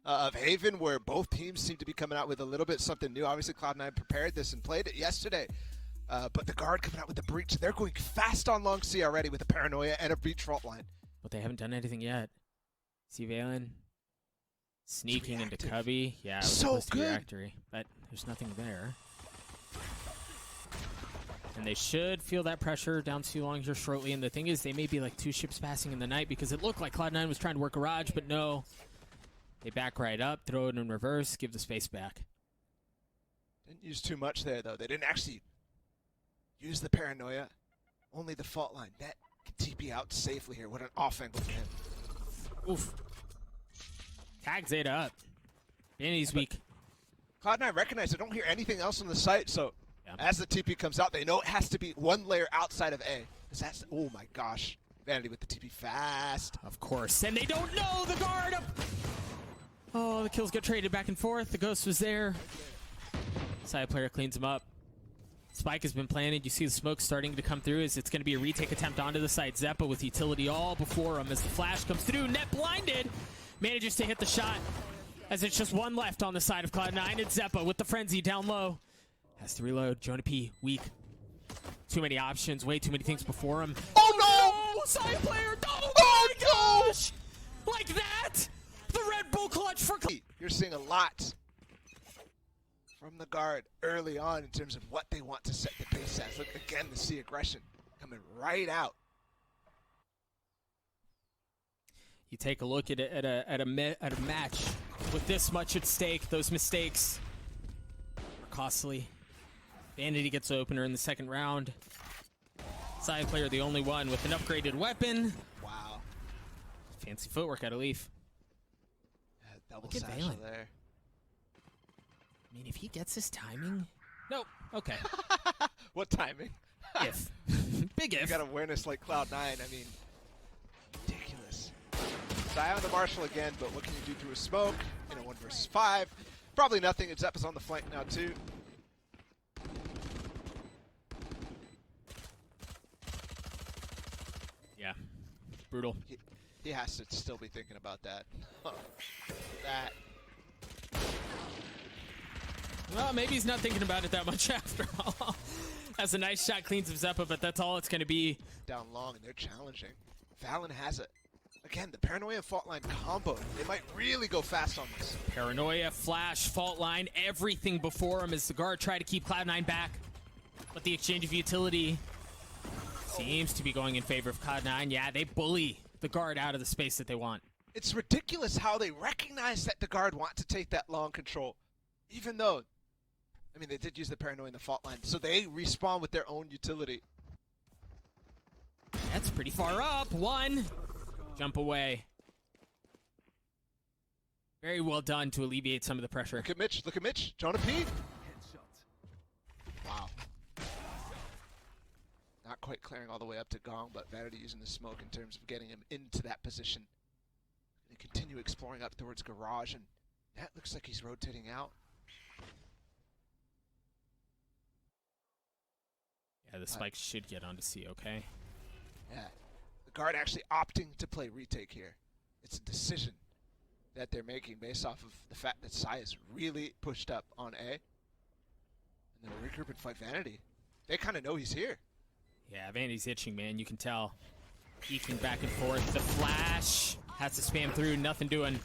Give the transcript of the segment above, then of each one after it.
of Haven, where both teams seem to be coming out with a little bit something new. Obviously, Cloud9 prepared this and played it yesterday, but the Guard coming out with the breach. They're going fast on long C already with a Paranoia and a breach fault line. But they haven't done anything yet. See Valen sneaking into Cubby. Yeah, it was so supposed to be good. reactory, but there's nothing there. And they should feel that pressure down too long here shortly. And the thing is, they may be like 2 ships passing in the night, because it looked like Cloud9 was trying to work Garage, but no. They back right up, throw it in reverse, give the space back. Didn't use too much there, though. They didn't actually use the Paranoia. Only the fault line. That can TP out safely here. What an off angle for him. Oof. Tag Zeta up. Vanity's weak. Cloud9 recognize they don't hear anything else on the site, so Yeah. as the TP comes out, they know it has to be one layer outside of A. That's, oh my gosh. Vanity with the TP fast. Of course. And they don't know the Guard up. Oh, the kills get traded back and forth. The Ghost was there. Side player cleans him up. Spike has been planted. You see the smoke starting to come through as it's going to be a retake attempt onto the side. Zeppa with utility all before him as the flash comes through. Net blinded. Manages to hit the shot as it's just one left on the side of Cloud9. It's Zeppa with the frenzy down low. Has to reload. Jonah P, weak. Too many options. Way too many things before him. Oh no! Side player. Oh my gosh! Like that? The Red Bull clutch for You're seeing a lot from the Guard early on in terms of what they want to set the pace as. Look again, the C aggression coming right out. You take a look at a match with this much at stake. Those mistakes are costly. Vanity gets the opener in the second round. Side player the only one with an upgraded weapon. Wow. Fancy footwork out of Leaf. Double Look at satchel Valen. there. I mean, if he gets his timing. Nope. Okay. What timing? If. Big if. You got awareness like Cloud9. I mean, ridiculous. Eye on the Marshall again, but what can you do through a smoke in a 1 versus 5? Probably nothing. Zeppa's on the flank now too. Yeah. Brutal. He has to still be thinking about that. That. Well, maybe he's not thinking about it that much after all. That's a nice shot, cleans of Zeppa, but that's all it's going to be. Down long, and they're challenging. Valen has it. Again, the Paranoia fault line combo. They might really go fast on this. Paranoia, flash, fault line, everything before him as the Guard try to keep Cloud9 back. But the exchange of utility seems to be going in favor of Cloud9. Yeah, they bully the Guard out of the space that they want. It's ridiculous how they recognize that the Guard want to take that long control. Even though, I mean, they did use the Paranoia in the fault line, so they respawn with their own utility. That's pretty far up. One. Jump away. Very well done to alleviate some of the pressure. Look at Mitch. Look at Mitch. Jonah P. Wow. Not quite clearing all the way up to Gong, but Vanity using the smoke in terms of getting him into that position. And continue exploring up towards Garage, and that looks like he's rotating out. Yeah, the spikes should get onto C, okay? Yeah. The Guard actually opting to play retake here. It's a decision that they're making based off of the fact that Sai is really pushed up on A. And then regroup and fight Vanity. They kind of know he's here. Yeah, Vanity's itching, man. You can tell. Eking back and forth. The flash has to spam through. Nothing doing.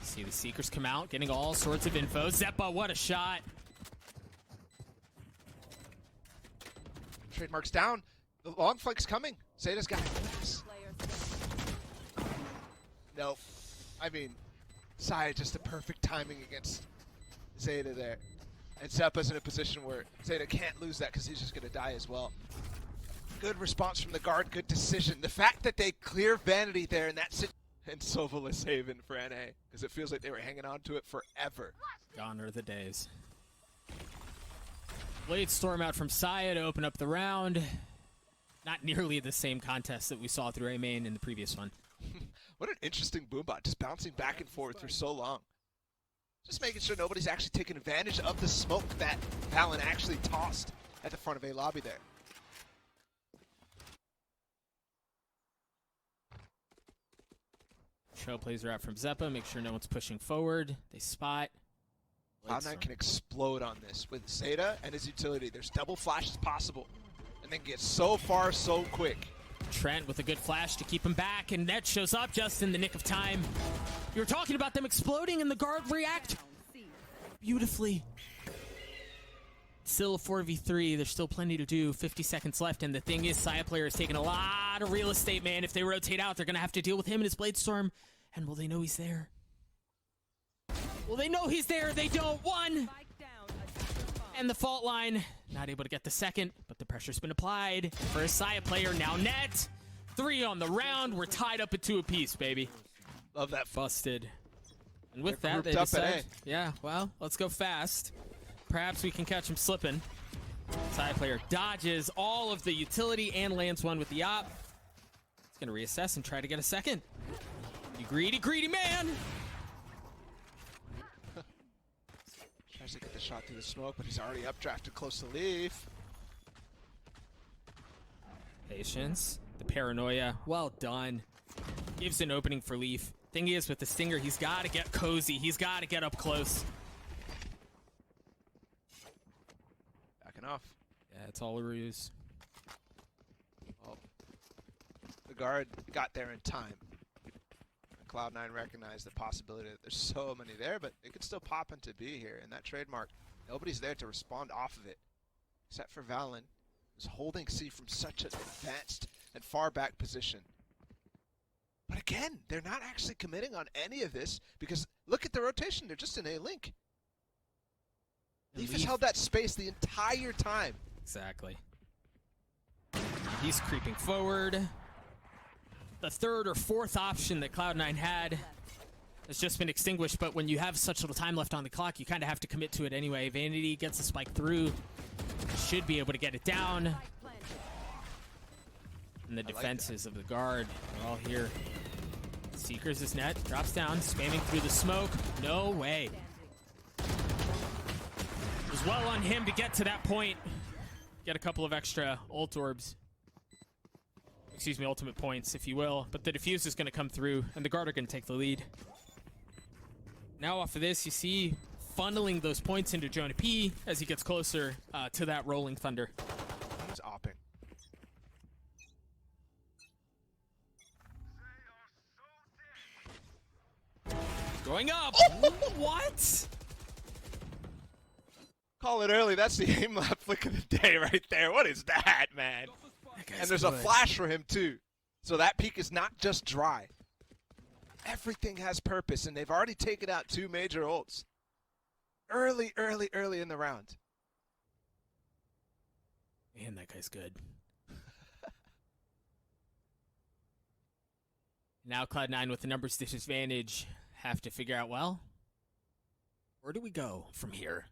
See the Seekers come out, getting all sorts of info. Zeppa, what a shot. Trademarks down. The long flank's coming. Zeta's got this. Nope. I mean, Sai just the perfect timing against Zeta there. And Zeppa's in a position where Zeta can't lose that because he's just going to die as well. Good response from the Guard. Good decision. The fact that they clear Vanity there in that situation. And Sovalus Haven for NA, because it feels like they were hanging on to it forever. Gone are the days. Blade Storm out from Saya to open up the round. Not nearly the same contest that we saw through A main in the previous one. What an interesting boombot, just bouncing back and forth for so long. Just making sure nobody's actually taking advantage of the smoke that Valen actually tossed at the front of A lobby there. Trailblazer out from Zeppa. Make sure no one's pushing forward. They spot. Cloud9 can explode on this with Zeta and his utility. There's double flashes possible, and then get so far so quick. Trent with a good flash to keep him back, and Net shows up just in the nick of time. You were talking about them exploding, and the guard react beautifully. Still a 4v3. There's still plenty to do. 50 seconds left, and the thing is, Saya player is taking a lot of real estate, man. If they rotate out, they're going to have to deal with him and his Blade Storm. And will they know he's there? Will they know he's there? They don't. One. And the fault line. Not able to get the second, but the pressure's been applied. For a Saya player, now Net. 3 on the round. We're tied up at 2 apiece, baby. Love that. Busted. And with They're that, they grouped up at decide, yeah, well, let's go fast. Perhaps we can catch him slipping. Side player dodges all of the utility and lands one with the op. He's going to reassess and try to get a second. You greedy, greedy man! Tries to get the shot through the smoke, but he's already updrafted close to Leaf. Patience. The paranoia. Well done. Gives an opening for Leaf. Thing is, with the Stinger, he's got to get cozy. He's got to get up close. Backing off. Yeah, it's all a ruse. Well, the guard got there in time. Cloud9 recognized the possibility that there's so many there, but it could still pop into B here. And that trademark, nobody's there to respond off of it, except for Valen, who's holding C from such an advanced and far back position. But again, they're not actually committing on any of this because look at the rotation. They're just in A link. Leaf has held that space the entire time. Exactly. He's creeping forward. The third or fourth option that Cloud9 had has just been extinguished, but when you have such little time left on the clock, you kind of have to commit to it anyway. Vanity gets a spike through. Should be able to get it down. And the defenses of the guard are all here. Seekers is Net, drops down, spamming through the smoke. No way. It was well on him to get to that point. Get a couple of extra ult orbs. Excuse me, ultimate points, if you will. But the defuse is going to come through, and the guard are going to take the lead. Now off of this, you see funneling those points into Jonah P as he gets closer to that rolling thunder. He's opping. Going up! What? Call it early. That's the aim lap flick of the day right there. What is that, man? And there's a flash for him, too. So that peak is not just dry. Everything has purpose, and they've already taken out 2 major ults. Early in the round. Man, that guy's good. Now Cloud9 with the numbers disadvantage have to figure out, well, where do we go from here?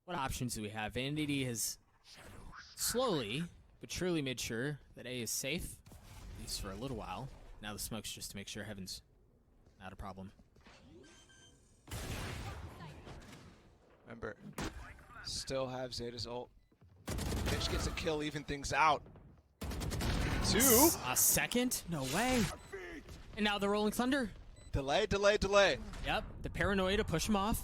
What options do we have? Vanity has slowly but surely made sure that A is safe, at least for a little while. Now the smoke's just to make sure Heaven's not a problem. Remember, still have Zeta's ult. Mitch gets a kill, even things out. 2. A second? No way. And now the Rolling Thunder. Delay. Yep, the paranoia to push him off.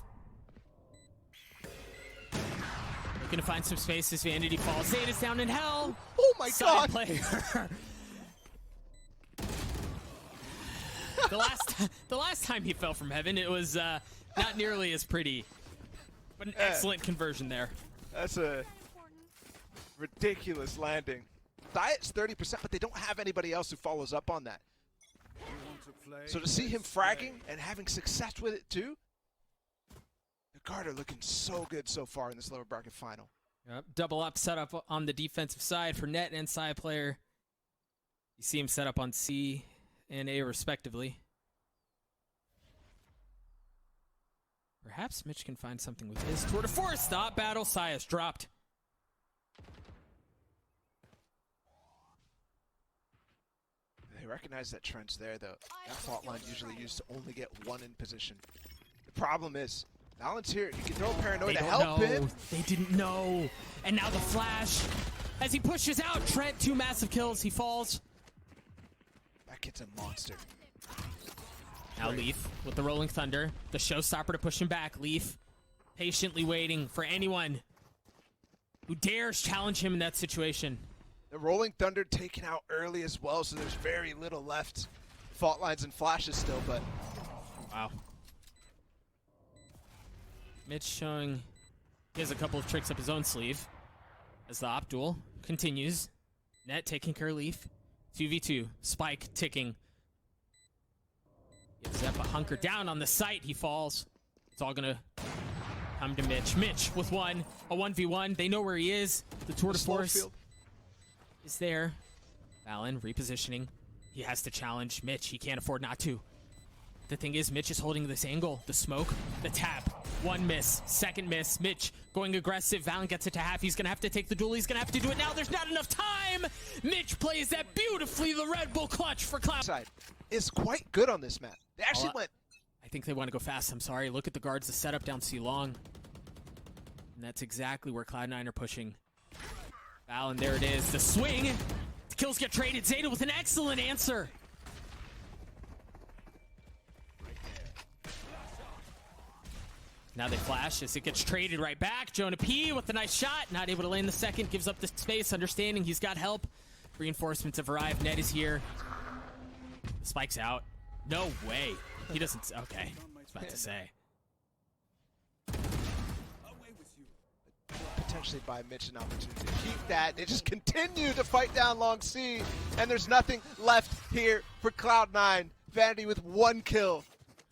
Looking to find some space as Vanity falls. Zeta's down in hell. Oh my Side god. Player. the last time he fell from heaven, it was not nearly as pretty, but an excellent conversion there. That's a ridiculous landing. Diet's 30%, but they don't have anybody else who follows up on that. So to see him fragging and having success with it too, the guard are looking so good so far in this lower bracket final. Yep. Double up setup on the defensive side for Net and Side player. You see him set up on C and A respectively. Perhaps Mitch can find something with his tour de force. Stop battle. Sias dropped. They recognize that Trent's there, though. That fault line usually used to only get 1 in position. The problem is, Valen's here. He can throw Paranoid to help him. They didn't know. And now the flash. As he pushes out, Trent, 2 massive kills. He falls. That kid's a monster. Now Leaf with the Rolling Thunder. The showstopper to push him back. Leaf patiently waiting for anyone who dares challenge him in that situation. The Rolling Thunder taken out early as well, so there's very little left. Fault lines and flashes still, but... Wow. Mitch showing he has a couple of tricks up his own sleeve as the op duel continues. Net taking care of Leaf. 2v2. Spike ticking. Zeppa hunkered down on the site. He falls. It's all gonna come to Mitch. Mitch with a 1v1. They know where he is. The tour de force is there. Valen repositioning. He has to challenge Mitch. He can't afford not to. The thing is, Mitch is holding this angle. The smoke, the tap. One miss, second miss. Mitch going aggressive. Valen gets it to half. He's gonna have to take the duel. He's gonna have to do it now. There's not enough time. Mitch plays that beautifully. The Red Bull clutch for Cloud. Side is quite good on this map. They actually went. I think they want to go fast. I'm sorry. Look at the guards. The setup down C long. And that's exactly where Cloud9 are pushing. Valen, there it is. The swing. The kills get traded. Zeta with an excellent answer. Now they flash as it gets traded right back. Jonah P with a nice shot. Not able to land the second. Gives up the space, understanding he's got help. Reinforcements have arrived. Net is here. Spike's out. No way. He doesn't. Okay. I was about to say. Potentially buy Mitch an opportunity to keep that. They just continue to fight down long C. And there's nothing left here for Cloud9. Vanity with 1 kill.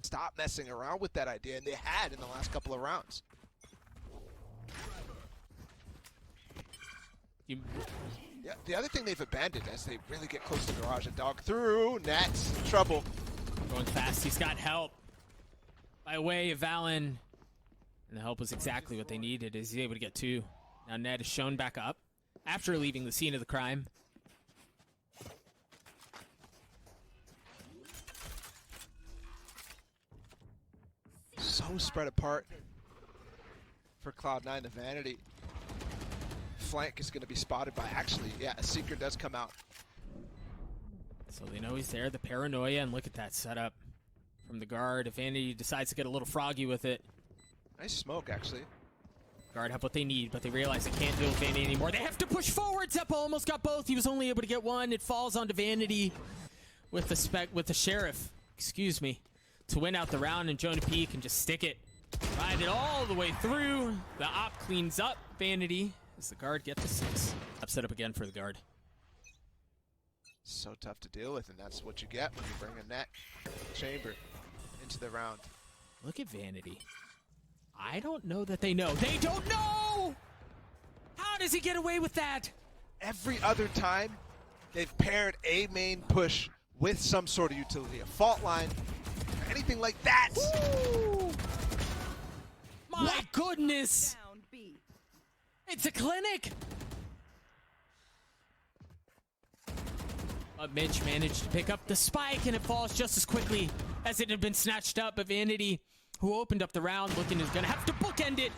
Stop messing around with that idea, and they had in the last couple of rounds. Yeah, the other thing they've abandoned as they really get close to Garage and Dog through Nats. Trouble. Going fast. He's got help by way of Valen. And the help was exactly what they needed as he's able to get 2. Now Ned is shown back up after leaving the scene of the crime. So spread apart for Cloud9. The Vanity flank is going to be spotted by, actually, yeah, a Seeker does come out. So they know he's there, the paranoia, and look at that setup from the guard. Vanity decides to get a little froggy with it. Nice smoke, actually. Guard have what they need, but they realize they can't deal with Vanity anymore. They have to push forward. Zeppa almost got both. He was only able to get 1. It falls onto Vanity with the Sheriff, excuse me, to win out the round, and Jonah P can just stick it. Ride it all the way through. The op cleans up Vanity as the guard get to 6. Upset up again for the guard. So tough to deal with, and that's what you get when you bring a net chamber into the round. Look at Vanity. I don't know that they know. They don't know! How does he get away with that? Every other time, they've paired a main push with some sort of utility, a fault line, anything like that. Woo! My goodness! It's a clinic! But Mitch managed to pick up the spike, and it falls just as quickly as it had been snatched up. But Vanity, who opened up the round, looking is going to have to bookend it,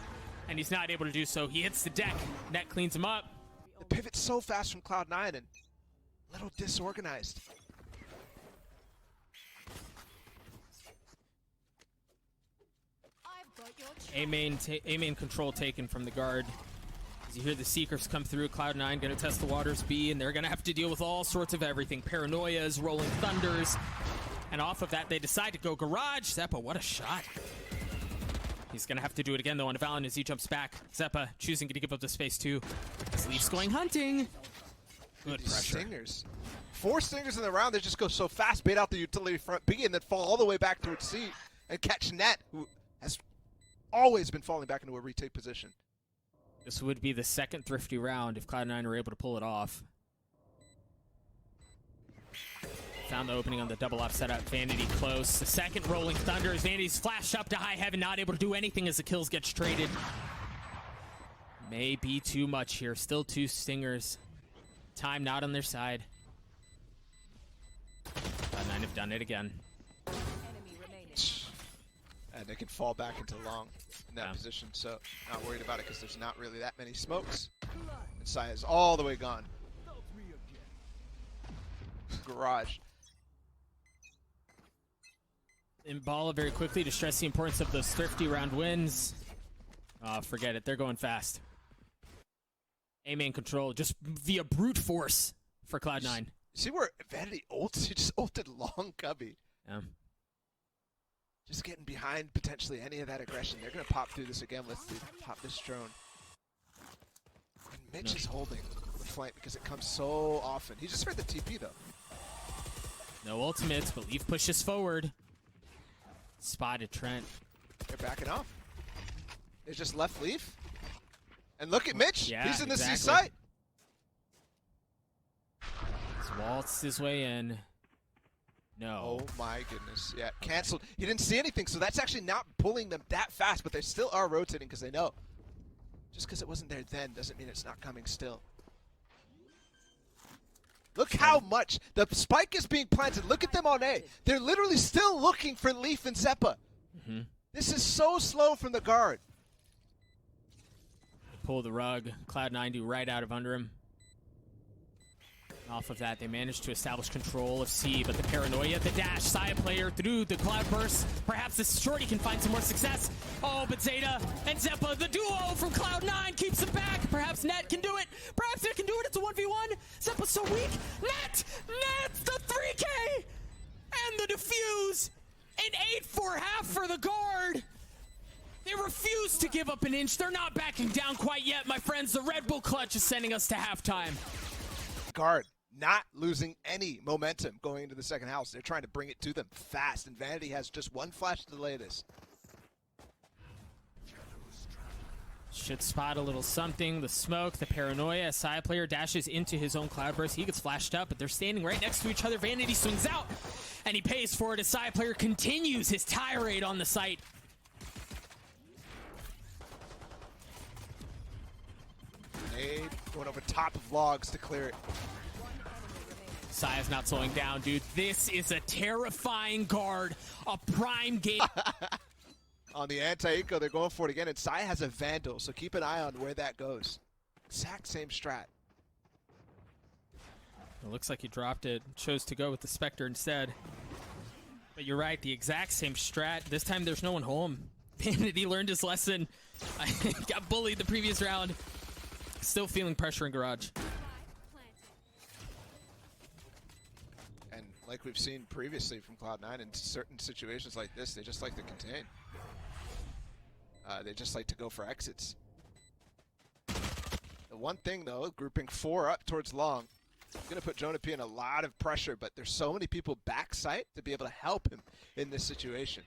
and he's not able to do so. He hits the deck. Net cleans him up. The pivot's so fast from Cloud9 and a little disorganized. A main control taken from the guard. As you hear the Seekers come through, Cloud9 going to test the waters B, and they're going to have to deal with all sorts of everything. Paranoias, Rolling Thunders, and off of that, they decide to go Garage. Zeppa, what a shot. He's going to have to do it again, though, on Valen as he jumps back. Zeppa choosing to give up the space, too. As Leaf's going hunting. Good pressure. Stingers. 4 stingers in the round. They just go so fast, bait out the utility front B, and then fall all the way back towards C and catch Net, who has always been falling back into a retake position. This would be the second thrifty round if Cloud9 were able to pull it off. Found the opening on the double off setup. Vanity close. The second Rolling Thunder as Vanity's flashed up to high heaven, not able to do anything as the kills get traded. May be too much here. Still 2 stingers. Time not on their side. Cloud9 have done it again. And they can fall back into long in that position, so not worried about it because there's not really that many smokes. And Sai is all the way gone. Garage. Imbala very quickly to stress the importance of those thrifty round wins. Forget it. They're going fast. A-main control just via brute force for Cloud9. See where Vanity ults? He just ulted long Cubby. Yeah. Just getting behind potentially any of that aggression. They're going to pop through this again. Let's pop this drone. And Mitch is holding the flank because it comes so often. He just heard the TP, though. No ultimates, but Leaf pushes forward. Spotted Trent. They're backing off. They just left Leaf. And look at Mitch. Yeah, he's in the exactly. C site. He's waltzed his way in. No. Oh my goodness. Yeah, canceled. He didn't see anything, so that's actually not pulling them that fast, but they still are rotating because they know. Just because it wasn't there then doesn't mean it's not coming still. Look how much the spike is being planted. Look at them on A. They're literally still looking for Leaf and Zeppa. This is so slow from the guard. Pull the rug. Cloud9 do right out of under him. Off of that, they managed to establish control of C, but the paranoia, the dash, Saya player through the cloud burst. Perhaps this shorty can find some more success. Oh, but Zeta and Zeppa, the duo from Cloud9 keeps him back. Perhaps Net can do it. Perhaps Net can do it. It's a 1v1. Zeppa's so weak. Net! Net's the 3K! And the defuse! An 8-4 half for the guard! They refuse to give up an inch. They're not backing down quite yet, my friends. The Red Bull clutch is sending us to halftime. Guard not losing any momentum going into the second house. They're trying to bring it to them fast, and Vanity has just one flash to delay this. Should spot a little something. The smoke, the paranoia. Saya player dashes into his own cloudburst. He gets flashed up, but they're standing right next to each other. Vanity swings out, and he pays for it as Saya player continues his tirade on the site. Nade going over top of logs to clear it. Saya's not slowing down, dude. This is a terrifying guard. A prime game. On the anti-eco, they're going for it again, and Saya has a Vandal, so keep an eye on where that goes. Exact same strat. It looks like he dropped it. Chose to go with the Spectre instead. But you're right, the exact same strat. This time there's no one home. Vanity learned his lesson. I got bullied the previous round. Still feeling pressure in Garage. And like we've seen previously from Cloud9, in certain situations like this, they just like to contain. They just like to go for exits. The one thing, though, grouping 4 up towards long, going to put Jonah P in a lot of pressure, but there's so many people backside to be able to help him in this situation.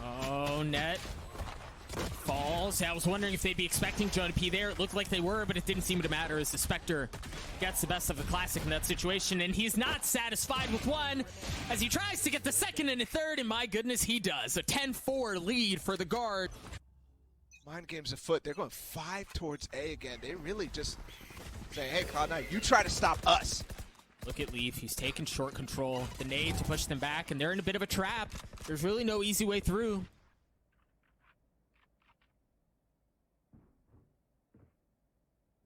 Oh, Net falls. I was wondering if they'd be expecting Jonah P there. It looked like they were, but it didn't seem to matter as the Spectre gets the best of the Classic in that situation, and he's not satisfied with one as he tries to get the second and a third, and my goodness, he does. A 10-4 lead for the guard. Mind games afoot. They're going 5 towards A again. They really just say, hey, Cloud9, you try to stop us. Look at Leaf. He's taking short control. The nade to push them back, and they're in a bit of a trap. There's really no easy way through.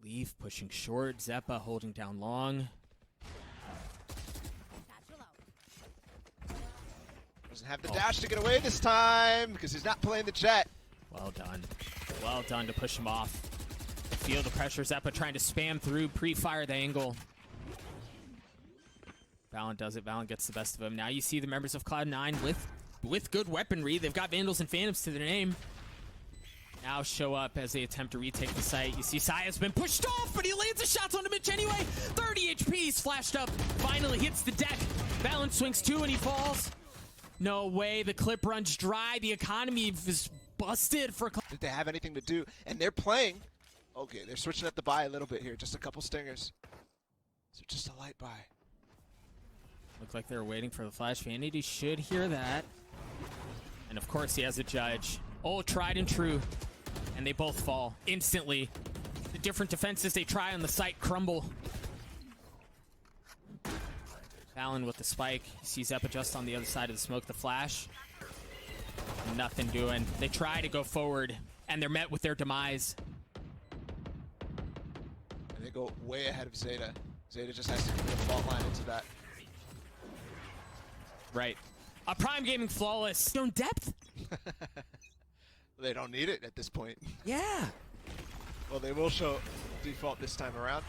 Leaf pushing short. Zeppa holding down long. Doesn't have the dash to get away this time because he's not playing the jet. Well done. Well done to push him off. Feel the pressure. Zeppa trying to spam through, pre-fire the angle. Valen does it. Valen gets the best of him. Now you see the members of Cloud9 with good weaponry. They've got Vandals and Phantoms to their name. Now show up as they attempt to retake the site. You see Saya's been pushed off, but he lands a shot onto Mitch anyway. 30 HP, he's flashed up. Finally hits the deck. Valen swings 2 and he falls. No way, the clip runs dry. The economy is busted for Did they have anything to do? And they're playing. Okay, they're switching up the buy a little bit here. Just a couple stingers. So just a light buy. Looked like they were waiting for the flash. Vanity should hear that. And of course he has a judge. Oh, tried and true. And they both fall instantly. The different defenses they try on the site crumble. Valen with the spike. He sees Zeppa just on the other side of the smoke. The flash. Nothing doing. They try to go forward, and they're met with their demise. And they go way ahead of Zeta. Zeta just has to get the fault line into that. Right. A Prime Gaming Flawless. Zone depth? They don't need it at this point. Yeah. Well, they will show default this time around.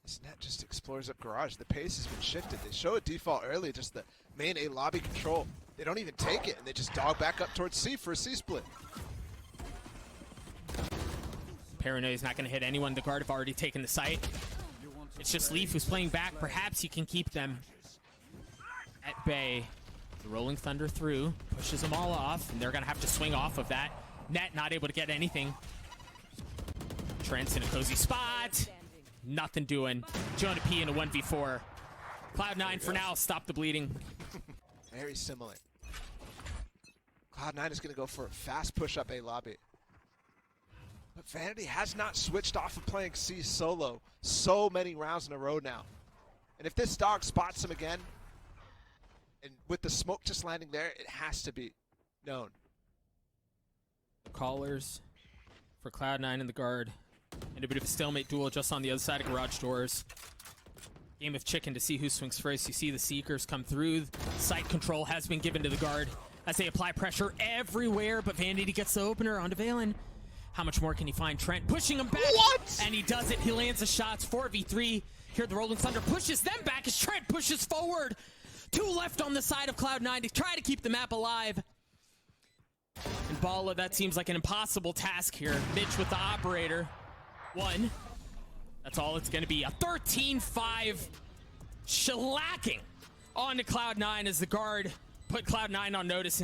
This net just explores up garage. The pace has been shifted. They show a default early, just the main A lobby control. They don't even take it, and they just dog back up towards C for a C split. Paranoia is not going to hit anyone. The guard have already taken the site. It's just Leaf who's playing back. Perhaps he can keep them at bay. The Rolling Thunder through, pushes them all off, and they're going to have to swing off of that. Net not able to get anything. Trent's in a cozy spot. Nothing doing. Jonah P in a 1v4. Cloud9 for now, stop the bleeding. Very similar. Cloud9 is going to go for a fast push up A lobby. But Vanity has not switched off of playing C solo so many rounds in a row now. And if this dog spots him again, and with the smoke just landing there, it has to be known. Callers for Cloud9 and the guard. And a bit of a stalemate duel just on the other side of garage doors. Game of chicken to see who swings first. You see the Seekers come through. Site control has been given to the guard as they apply pressure everywhere, but Vanity gets the opener onto Valen. How much more can he find? Trent pushing him back. What? And he does it. He lands the shots. 4v3. Here the Rolling Thunder pushes them back as Trent pushes forward. 2 left on the side of Cloud9 to try to keep the map alive. And Bala, that seems like an impossible task here. Mitch with the operator. 1. That's all it's going to be. A 13-5 shellacking on to Cloud9 as the guard put Cloud9 on notice.